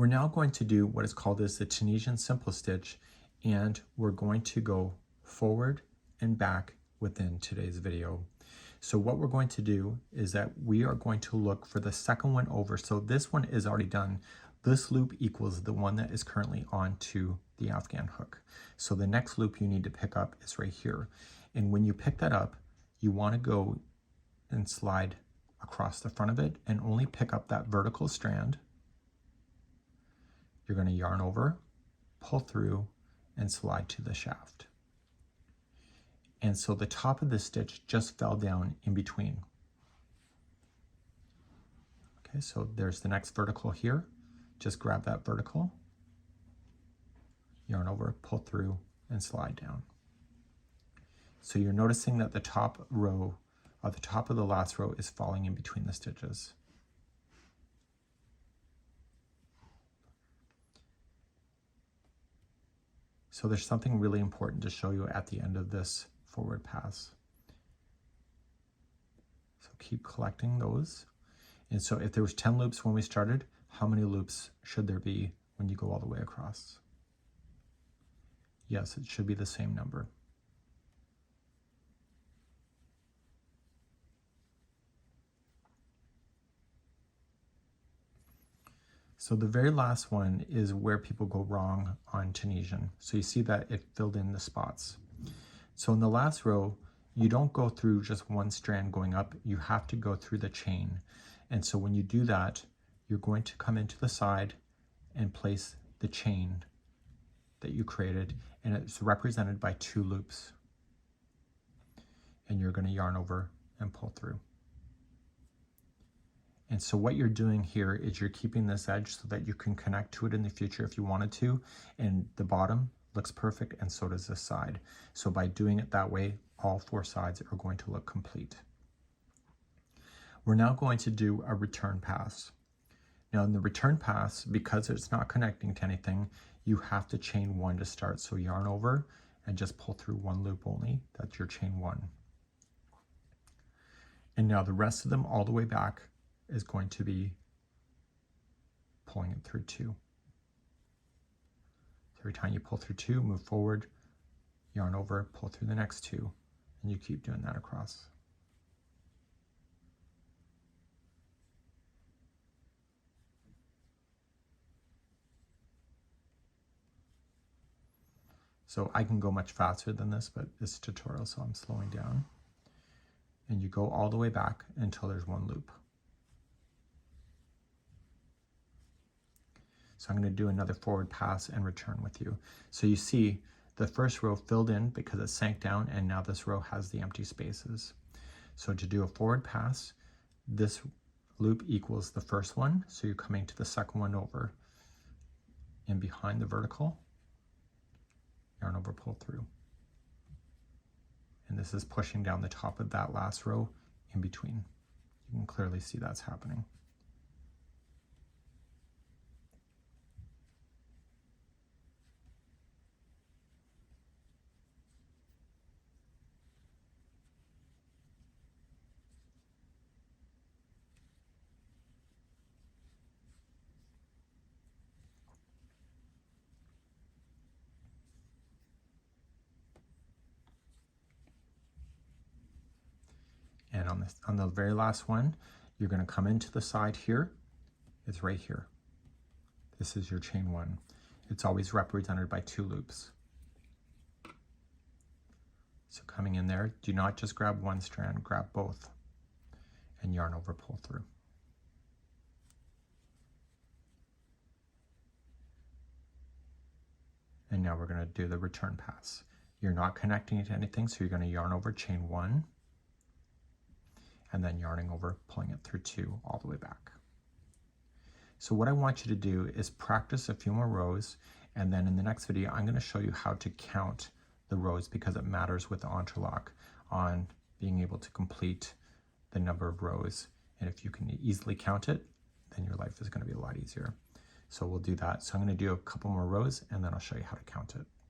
We're now going to do what is called as the Tunisian simple stitch, and we're going to go forward and back within today's video. So what we're going to do is that we are going to look for the second one over. So this one is already done. This loop equals the one that is currently on to the Afghan hook. So the next loop you need to pick up is right here. And when you pick that up, you want to go and slide across the front of it and only pick up that vertical strand. You're going to yarn over, pull through, and slide to the shaft. And so the top of this stitch just fell down in between. Okay, so there's the next vertical here. Just grab that vertical, yarn over, pull through, and slide down. So you're noticing that the top row, or the top of the last row, is falling in between the stitches. So there's something really important to show you at the end of this forward pass. So keep collecting those. And so if there was 10 loops when we started, how many loops should there be when you go all the way across? Yes, it should be the same number. So the very last one is where people go wrong on Tunisian. So you see that it filled in the spots. So in the last row, you don't go through just one strand going up, you have to go through the chain. And so when you do that, you're going to come into the side and place the chain that you created, and it's represented by 2 loops. And you're going to yarn over and pull through. And so what you're doing here is you're keeping this edge so that you can connect to it in the future if you wanted to, and the bottom looks perfect, and so does this side. So by doing it that way, all 4 sides are going to look complete. We're now going to do a return pass. Now in the return pass, because it's not connecting to anything, you have to chain 1 to start. So yarn over and just pull through 1 loop only. That's your chain 1. And now the rest of them all the way back is going to be pulling it through 2. So every time you pull through 2, move forward, yarn over, pull through the next 2, and you keep doing that across. So I can go much faster than this, but it's a tutorial, so I'm slowing down. And you go all the way back until there's 1 loop. So I'm going to do another forward pass and return with you. So you see the first row filled in because it sank down, and now this row has the empty spaces. So to do a forward pass, this loop equals the first one. So you're coming to the second one over and behind the vertical, yarn over, pull through. And this is pushing down the top of that last row in between. You can clearly see that's happening. And on the very last one, you're going to come into the side here. It's right here. This is your chain 1. It's always represented by 2 loops. So coming in there, do not just grab 1 strand, grab both, and yarn over, pull through. And now we're going to do the return pass. You're not connecting it to anything, so you're going to yarn over, chain 1, and then yarning over, pulling it through 2 all the way back. So what I want you to do is practice a few more rows, and then in the next video I'm going to show you how to count the rows, because it matters with the Entrelac on being able to complete the number of rows. And if you can easily count it, then your life is going to be a lot easier. So we'll do that. So I'm going to do a couple more rows, and then I'll show you how to count it.